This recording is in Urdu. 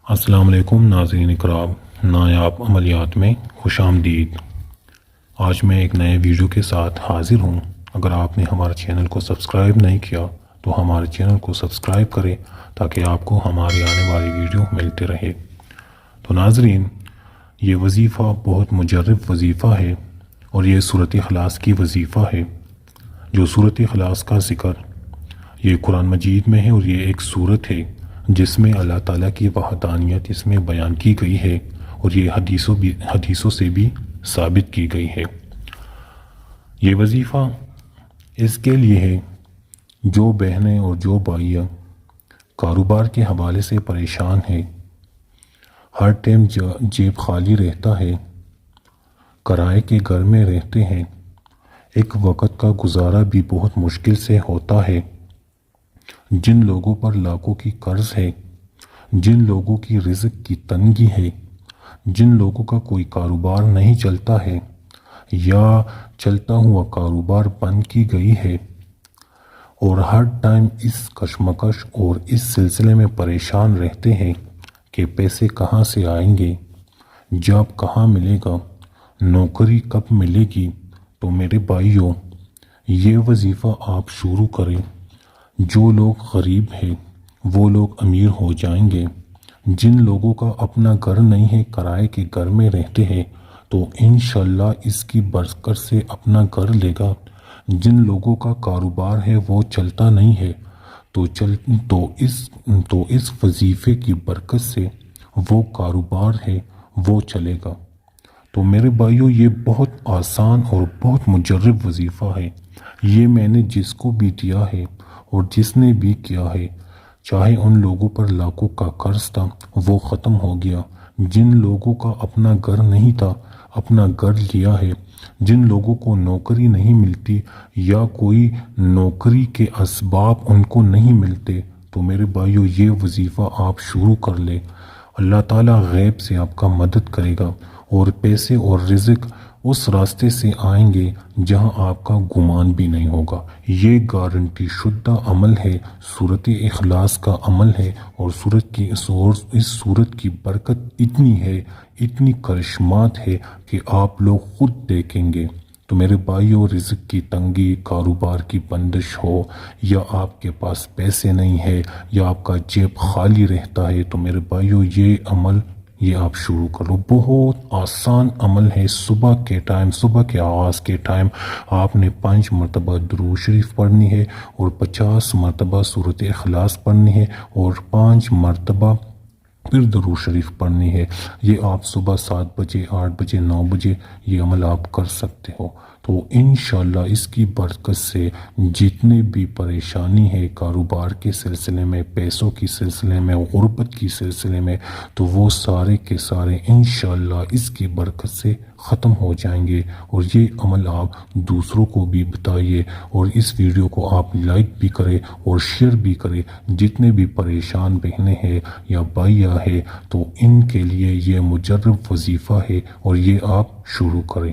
السلام علیکم ناظرین اکرام، نایاب عملیات میں خوش آمدید۔ آج میں ایک نئے ویڈیو کے ساتھ حاضر ہوں۔ اگر آپ نے ہمارے چینل کو سبسکرائب نہیں کیا تو ہمارے چینل کو سبسکرائب کریں تاکہ آپ کو ہماری آنے والی ویڈیو ملتے رہے۔ تو ناظرین، یہ وظیفہ بہت مجرب وظیفہ ہے اور یہ صورت اخلاص کی وظیفہ ہے۔ جو صورت اخلاص کا ذکر یہ قرآن مجید میں ہے اور یہ ایک صورت ہے جس میں اللہ تعالیٰ کی وحدانیت اس میں بیان کی گئی ہے اور یہ حدیثوں سے بھی ثابت کی گئی ہے۔ یہ وظیفہ اس کے لیے ہے جو بہنیں اور جو بھائیاں کاروبار کے حوالے سے پریشان ہیں، ہر ٹائم جیب خالی رہتا ہے، کرائے کے گھر میں رہتے ہیں، ایک وقت کا گزارا بھی بہت مشکل سے ہوتا ہے، جن لوگوں پر لاکھوں کی قرض ہے، جن لوگوں کی رزق کی تنگی ہے، جن لوگوں کا کوئی کاروبار نہیں چلتا ہے یا چلتا ہوا کاروبار بند کی گئی ہے، اور ہر ٹائم اس کشمکش اور اس سلسلے میں پریشان رہتے ہیں کہ پیسے کہاں سے آئیں گے، جاب کہاں ملے گا، نوکری کب ملے گی۔ تو میرے بھائیوں، یہ وظیفہ آپ شروع کریں۔ جو لوگ غریب ہیں وہ لوگ امیر ہو جائیں گے، جن لوگوں کا اپنا گھر نہیں ہے، کرائے کے گھر میں رہتے ہیں، تو انشاءاللہ اس کی برکت سے اپنا گھر لے گا۔ جن لوگوں کا کاروبار ہے وہ چلتا نہیں ہے تو اس وظیفے کی برکت سے وہ کاروبار ہے وہ چلے گا۔ تو میرے بھائیوں، یہ بہت آسان اور بہت مجرب وظیفہ ہے۔ یہ میں نے جس کو بھی دیا ہے اور جس نے بھی کیا ہے، چاہے ان لوگوں پر لاکھوں کا قرض تھا وہ ختم ہو گیا، جن لوگوں کا اپنا گھر نہیں تھا اپنا گھر لیا ہے، جن لوگوں کو نوکری نہیں ملتی یا کوئی نوکری کے اسباب ان کو نہیں ملتے، تو میرے بھائیوں یہ وظیفہ آپ شروع کر لیں۔ اللہ تعالیٰ غیب سے آپ کا مدد کرے گا اور پیسے اور رزق اس راستے سے آئیں گے جہاں آپ کا گمان بھی نہیں ہوگا۔ یہ گارنٹی شدہ عمل ہے، صورت اخلاص کا عمل ہے، اور اس صورت کی برکت اتنی ہے، اتنی کرشمات ہے کہ آپ لوگ خود دیکھیں گے۔ تو میرے بھائیوں، رزق کی تنگی، کاروبار کی بندش ہو، یا آپ کے پاس پیسے نہیں ہے، یا آپ کا جیب خالی رہتا ہے، تو میرے بھائیوں یہ عمل آپ شروع کرو۔ بہت آسان عمل ہے۔ صبح کے آغاز کے ٹائم آپ نے 5 مرتبہ درود شریف پڑھنی ہے اور 50 مرتبہ سورۃ اخلاص پڑھنی ہے اور 5 مرتبہ پھر درود شریف پڑھنی ہے۔ یہ آپ صبح 7 بجے، 8 بجے، 9 بجے یہ عمل آپ کر سکتے ہو۔ تو انشاءاللہ اس کی برکت سے جتنے بھی پریشانی ہے کاروبار کے سلسلے میں، پیسوں کی سلسلے میں، غربت کی سلسلے میں، تو وہ سارے کے سارے انشاءاللہ اس کی برکت سے ختم ہو جائیں گے۔ اور یہ عمل آپ دوسروں کو بھی بتائیے اور اس ویڈیو کو آپ لائک بھی کریں اور شیئر بھی کریں۔ جتنے بھی پریشان بہنیں ہیں یا بھائیاں ہیں تو ان کے لیے یہ مجرب وظیفہ ہے اور یہ آپ شروع کریں۔